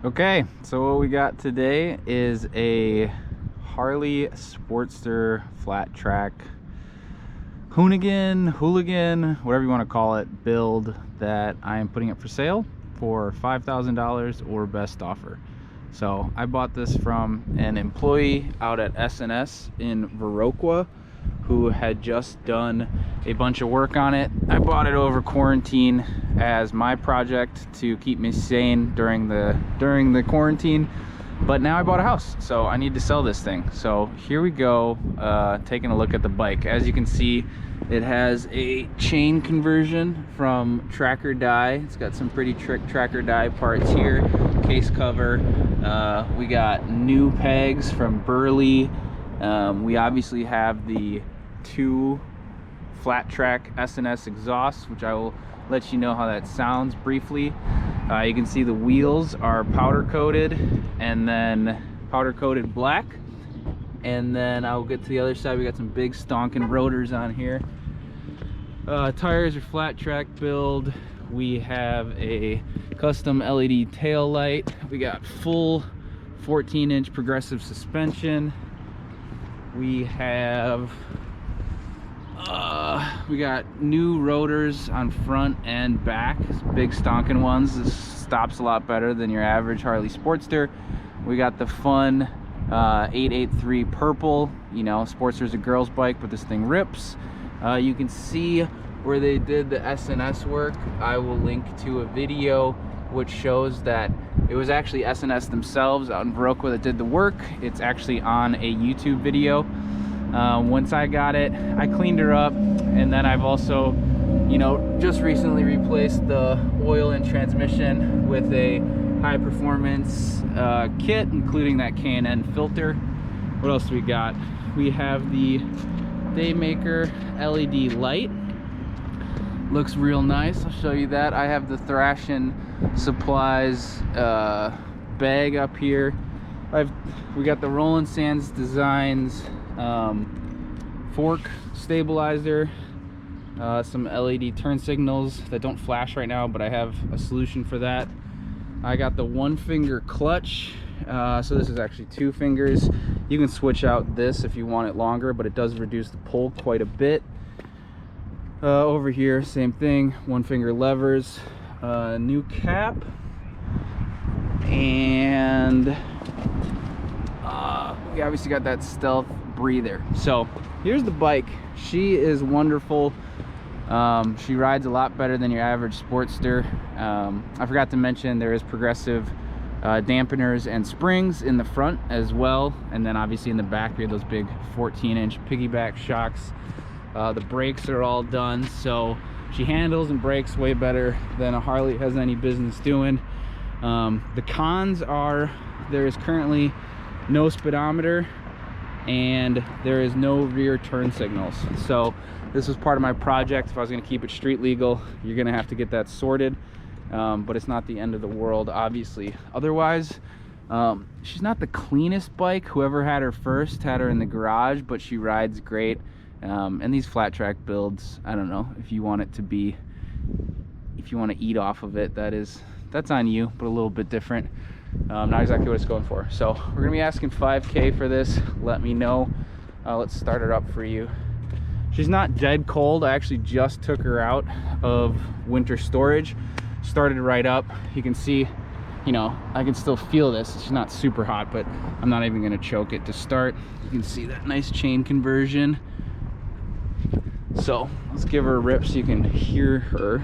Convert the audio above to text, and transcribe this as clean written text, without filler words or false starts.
Okay, so what we got today is a Harley Sportster flat track Hoonigan, whatever you want to call it, build that I am putting up for sale for $5,000 or best offer. So I bought this from an employee out at S&S in Viroqua who had just done a bunch of work on it. I bought it over quarantine as my project to keep me sane during the quarantine, but now I bought a house, so I need to sell this thing. So here we go, taking a look at the bike. As you can see, it has a chain conversion from Tracker Die. It's got some pretty trick Tracker Die parts here, case cover. We got new pegs from Burley. We obviously have the two flat track S&S exhausts, which I will let you know how that sounds briefly. You can see the wheels are powder coated, and then powder coated black. And then I'll get to the other side. We got some big stonking rotors on here. Tires are flat track build. We have a custom LED tail light. We got full 14-inch progressive suspension. We have we got new rotors on front and back, big stonking ones. This stops a lot better than your average Harley Sportster. We got the fun 883 purple. You know, Sportster's a girl's bike, but this thing rips. You can see where they did the S&S work. I will link to a video which shows that it was actually S&S themselves out in Viroqua that did the work. It's actually on a YouTube video. Once I got it, I cleaned her up, and then I've also, you know, just recently replaced the oil and transmission with a high performance kit, including that K&N filter. What else do we got? We have the Daymaker LED light. Looks real nice. I'll show you that. I have the Thrashing Supplies bag up here. We got the Roland Sands Designs fork stabilizer, some LED turn signals that don't flash right now, but I have a solution for that. I got the 1-finger clutch, so this is actually 2 fingers. You can switch out this if you want it longer, but it does reduce the pull quite a bit. Over here, same thing, 1-finger levers, new cap, and we obviously got that stealth breather. So here's the bike. She is wonderful. She rides a lot better than your average Sportster. I forgot to mention there is progressive dampeners and springs in the front as well, and then obviously in the back we have those big 14-inch piggyback shocks. The brakes are all done, so she handles and brakes way better than a Harley has any business doing. The cons are there is currently no speedometer and there is no rear turn signals. So this was part of my project. If I was going to keep it street legal, you're going to have to get that sorted, but it's not the end of the world, obviously. Otherwise, she's not the cleanest bike. Whoever had her first had her in the garage, but she rides great. And these flat track builds, I don't know if you want it to be, if you want to eat off of it, that's on you, but a little bit different. Not exactly what it's going for. So we're gonna be asking $5K for this. Let me know. Let's start her up for you. She's not dead cold. I actually just took her out of winter storage, started right up. You can see, you know, I can still feel this. She's not super hot, but I'm not even gonna choke it to start. You can see that nice chain conversion. So let's give her a rip so you can hear her.